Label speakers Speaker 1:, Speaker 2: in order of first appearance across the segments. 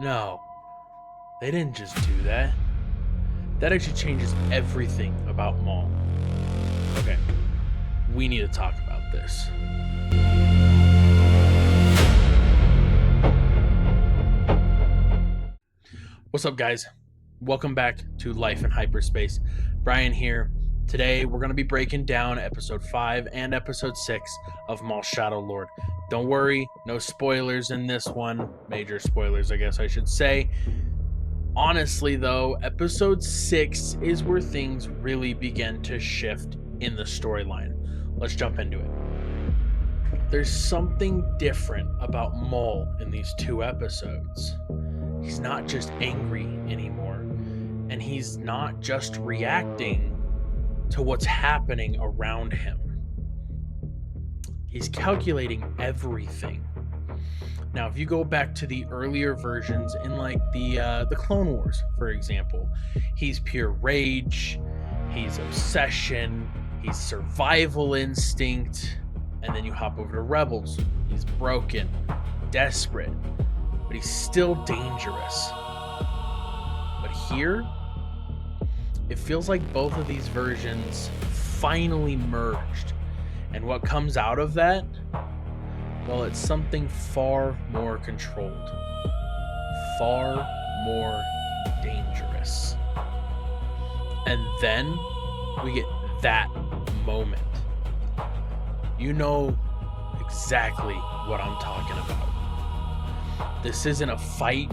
Speaker 1: No, they didn't just do that. That actually changes everything about Maul. Okay, we need to talk about this. What's up, guys? Welcome back to Life in Hyperspace. Brian here. Today, we're going to be breaking down episode 5 and episode 6 of Maul Shadow Lord. Don't worry, no spoilers in this one. Major spoilers, I guess I should say. Honestly, though, episode 6 is where things really begin to shift in the storyline. Let's jump into it. There's something different about Maul in these 2 episodes. He's not just angry anymore, and he's not just reacting to what's happening around him. He's calculating everything. Now, if you go back to the earlier versions in like the Clone Wars, for example, he's pure rage, he's obsession, he's survival instinct, and then you hop over to Rebels. He's broken, desperate, but he's still dangerous. But here, it feels like both of these versions finally merged. And what comes out of that? Well, it's something far more controlled, far more dangerous. And then we get that moment. You know exactly what I'm talking about. This isn't a fight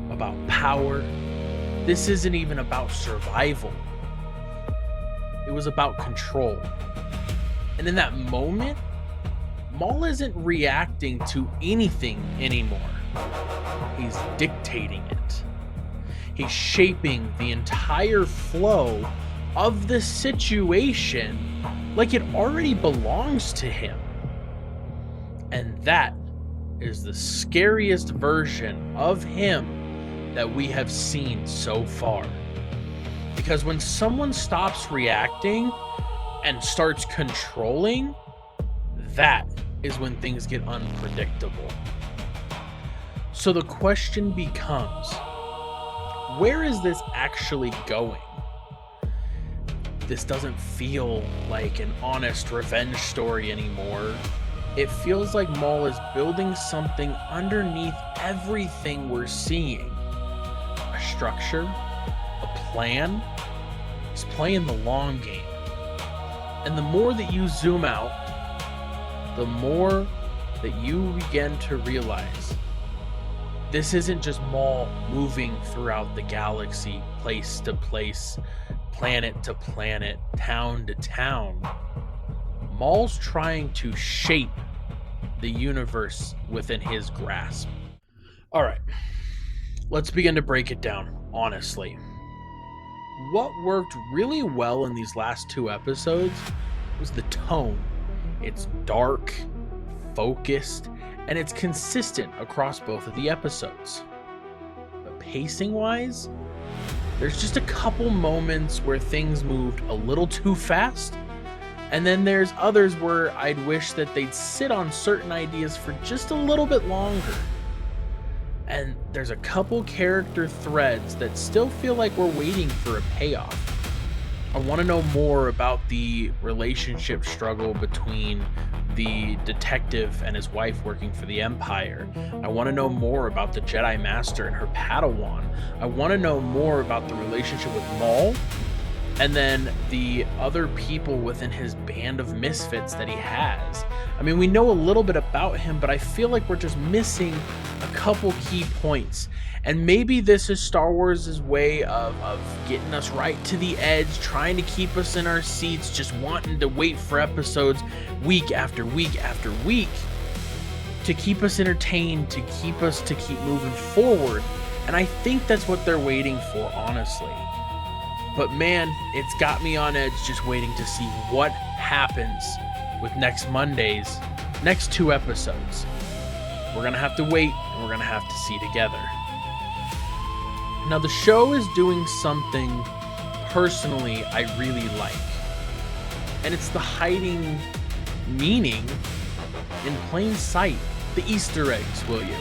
Speaker 1: about power. This isn't even about survival. It was about control. And in that moment, Maul isn't reacting to anything anymore. He's dictating it. He's shaping the entire flow of the situation like it already belongs to him. And that is the scariest version of him that we have seen so far. Because when someone stops reacting and starts controlling, that is when things get unpredictable. So the question becomes, where is this actually going? This doesn't feel like an honest revenge story anymore. It feels like Maul is building something underneath everything we're seeing. A structure, a plan. He's playing the long game. And the more that you zoom out, the more that you begin to realize this isn't just Maul moving throughout the galaxy, place to place, planet to planet, town to town. Maul's trying to shape the universe within his grasp. All right, let's begin to break it down, honestly. What worked really well in these last 2 episodes was the tone. It's dark, focused, and it's consistent across both of the episodes. But pacing-wise, there's just a couple moments where things moved a little too fast, and then there's others where I'd wish that they'd sit on certain ideas for just a little bit longer. And there's a couple character threads that still feel like we're waiting for a payoff. I want to know more about the relationship struggle between the detective and his wife working for the Empire. I want to know more about the Jedi Master and her Padawan. I want to know more about the relationship with Maul, and then the other people within his band of misfits that he has. I mean, we know a little bit about him, but I feel like we're just missing a couple key points. And maybe this is Star Wars' way of getting us right to the edge, trying to keep us in our seats, just wanting to wait for episodes week after week after week to keep us entertained, to keep moving forward. And I think that's what they're waiting for, honestly. But man, it's got me on edge just waiting to see what happens with next Monday's next 2 episodes. We're going to have to wait, and we're going to have to see together. Now, the show is doing something personally I really like. And it's the hiding meaning in plain sight. The Easter eggs, will you?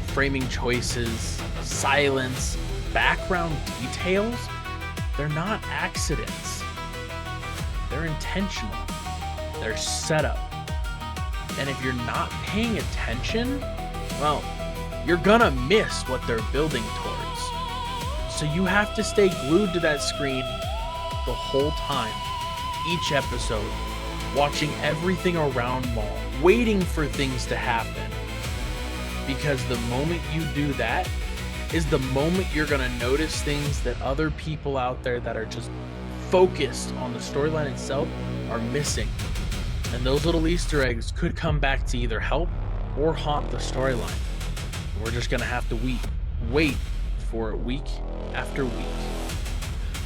Speaker 1: Framing choices, silence, background details, they're not accidents. They're intentional. They're set up. And if you're not paying attention, well, you're gonna miss what they're building towards. So you have to stay glued to that screen the whole time, each episode, watching everything around Maul, waiting for things to happen. Because the moment you do that is the moment you're gonna notice things that other people out there that are just focused on the storyline itself are missing. And those little Easter eggs could come back to either help or haunt the storyline. We're just gonna have to wait for it week after week.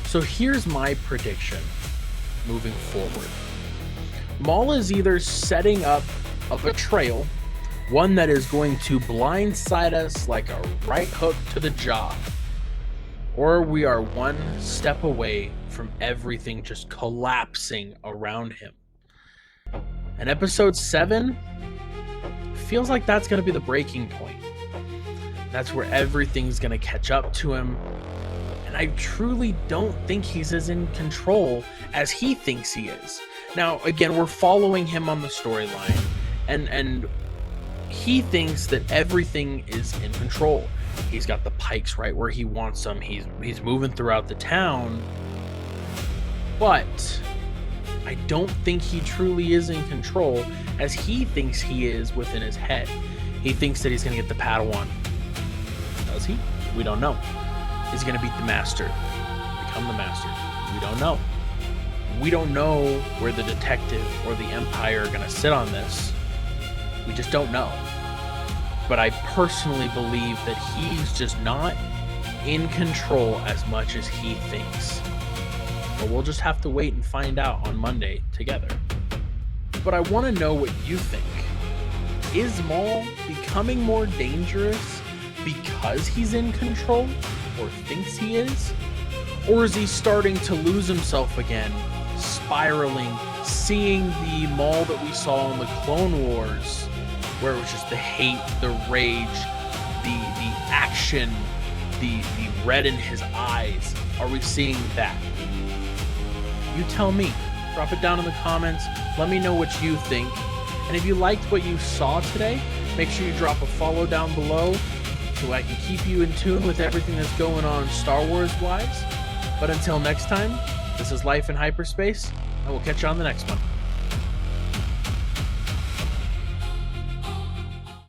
Speaker 1: So here's my prediction moving forward. Maul is either setting up a betrayal, one that is going to blindside us like a right hook to the jaw, or we are one step away from everything just collapsing around him. And episode 7 feels like that's going to be the breaking point. That's where everything's going to catch up to him. And I truly don't think he's as in control as he thinks he is. Now, again, we're following him on the storyline, and he thinks that everything is in control. He's got the pikes right where he wants them. He's moving throughout the town. But I don't think he truly is in control as he thinks he is within his head. He thinks that he's going to get the Padawan. Does he? We don't know. Is he going to beat the Master? Become the Master? We don't know. We don't know where the detective or the Empire are going to sit on this. We just don't know. But I personally believe that he's just not in control as much as he thinks. But we'll just have to wait and find out on Monday together. But I want to know what you think. Is Maul becoming more dangerous because he's in control or thinks he is? Or is he starting to lose himself again, spiraling, seeing the Maul that we saw in the Clone Wars, where it was just the hate, the rage, the action, the red in his eyes? Are we seeing that? You tell me. Drop it down in the comments. Let me know what you think. And if you liked what you saw today, make sure you drop a follow down below so I can keep you in tune with everything that's going on Star Wars wise. But until next time, this is Life in Hyperspace, and we'll catch you on the next one.